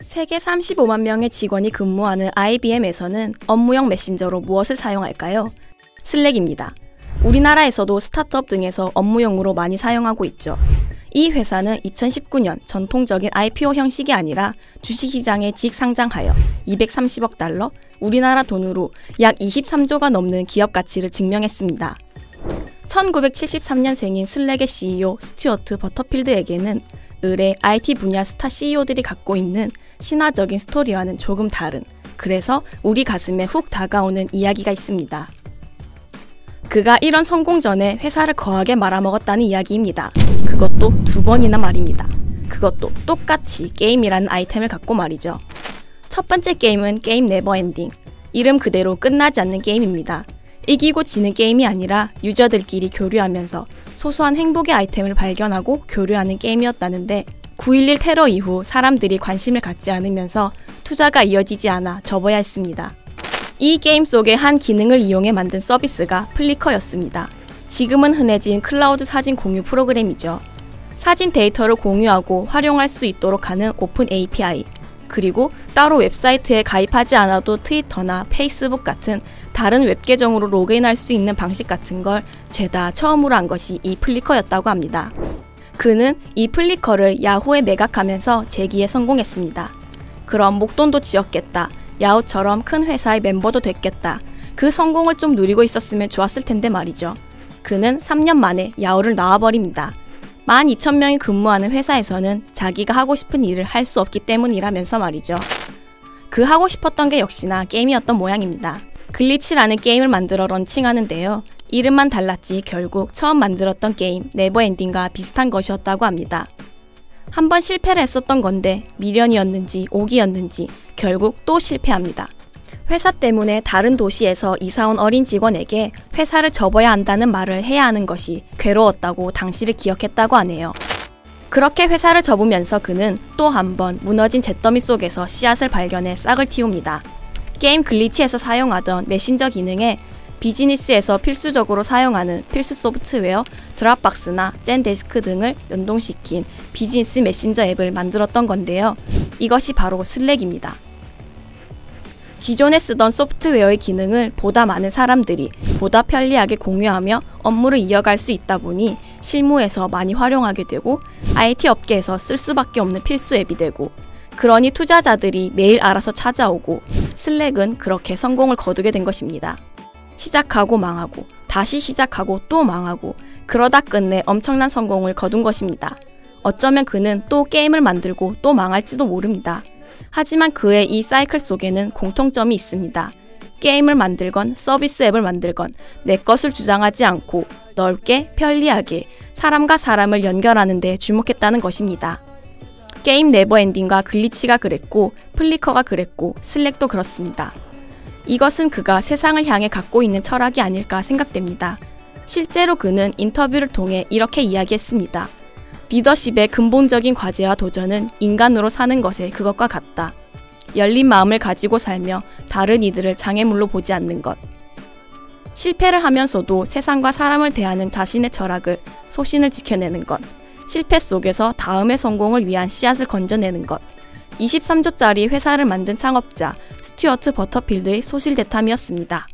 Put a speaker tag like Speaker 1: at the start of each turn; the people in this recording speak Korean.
Speaker 1: 세계 35만 명의 직원이 근무하는 IBM에서는 업무용 메신저로 무엇을 사용할까요? 슬랙입니다. 우리나라에서도 스타트업 등에서 업무용으로 많이 사용하고 있죠. 이 회사는 2019년 전통적인 IPO 형식이 아니라 주식시장에 직상장하여 230억 달러, 우리나라 돈으로 약 23조가 넘는 기업 가치를 증명했습니다. 1973년생인 슬랙의 CEO 스튜어트 버터필드에게는 의뢰 IT 분야 스타 CEO들이 갖고 있는 신화적인 스토리와는 조금 다른, 그래서 우리 가슴에 훅 다가오는 이야기가 있습니다. 그가 이런 성공 전에 회사를 거하게 말아먹었다는 이야기입니다. 그것도 2번이나 말입니다. 그것도 똑같이 게임이라는 아이템을 갖고 말이죠. 첫 번째 게임은 게임 네버엔딩. 이름 그대로 끝나지 않는 게임입니다. 이기고 지는 게임이 아니라 유저들끼리 교류하면서 소소한 행복의 아이템을 발견하고 교류하는 게임이었다는데 9.11 테러 이후 사람들이 관심을 갖지 않으면서 투자가 이어지지 않아 접어야 했습니다. 이 게임 속의 한 기능을 이용해 만든 서비스가 플리커였습니다. 지금은 흔해진 클라우드 사진 공유 프로그램이죠. 사진 데이터를 공유하고 활용할 수 있도록 하는 오픈 API, 그리고 따로 웹사이트에 가입하지 않아도 트위터나 페이스북 같은 다른 웹 계정으로 로그인할 수 있는 방식 같은 걸 죄다 처음으로 한 것이 이 플리커였다고 합니다. 그는 이 플리커를 야후에 매각하면서 재기에 성공했습니다. 그럼 목돈도 쥐었겠다. 야후처럼 큰 회사의 멤버도 됐겠다. 그 성공을 좀 누리고 있었으면 좋았을 텐데 말이죠. 그는 3년 만에 야후를 나와버립니다. 12,000명이 근무하는 회사에서는 자기가 하고 싶은 일을 할 수 없기 때문이라면서 말이죠. 그 하고 싶었던 게 역시나 게임이었던 모양입니다. 글리치라는 게임을 만들어 런칭하는데요. 이름만 달랐지 결국 처음 만들었던 게임 네버엔딩과 비슷한 것이었다고 합니다. 한번 실패를 했었던 건데 미련이었는지 오기였는지 결국 또 실패합니다. 회사 때문에 다른 도시에서 이사온 어린 직원에게 회사를 접어야 한다는 말을 해야 하는 것이 괴로웠다고 당시를 기억했다고 하네요. 그렇게 회사를 접으면서 그는 또 한 번 무너진 잿더미 속에서 씨앗을 발견해 싹을 틔웁니다. 게임 글리치에서 사용하던 메신저 기능에 비즈니스에서 필수적으로 사용하는 필수 소프트웨어 드랍박스나 젠데스크 등을 연동시킨 비즈니스 메신저 앱을 만들었던 건데요. 이것이 바로 슬랙입니다. 기존에 쓰던 소프트웨어의 기능을 보다 많은 사람들이 보다 편리하게 공유하며 업무를 이어갈 수 있다 보니 실무에서 많이 활용하게 되고 IT 업계에서 쓸 수밖에 없는 필수 앱이 되고, 그러니 투자자들이 매일 알아서 찾아오고 슬랙은 그렇게 성공을 거두게 된 것입니다. 시작하고 망하고 다시 시작하고 또 망하고 그러다 끝내 엄청난 성공을 거둔 것입니다. 어쩌면 그는 또 게임을 만들고 또 망할지도 모릅니다. 하지만 그의 이 사이클 속에는 공통점이 있습니다. 게임을 만들건 서비스 앱을 만들건 내 것을 주장하지 않고 넓게 편리하게 사람과 사람을 연결하는 데 주목했다는 것입니다. 게임 네버엔딩과 글리치가 그랬고 플리커가 그랬고 슬랙도 그렇습니다. 이것은 그가 세상을 향해 갖고 있는 철학이 아닐까 생각됩니다. 실제로 그는 인터뷰를 통해 이렇게 이야기했습니다. 리더십의 근본적인 과제와 도전은 인간으로 사는 것에 그것과 같다. 열린 마음을 가지고 살며 다른 이들을 장애물로 보지 않는 것. 실패를 하면서도 세상과 사람을 대하는 자신의 철학을, 소신을 지켜내는 것. 실패 속에서 다음의 성공을 위한 씨앗을 건져내는 것. 23조짜리 회사를 만든 창업자 스튜어트 버터필드의 소실대탐이었습니다.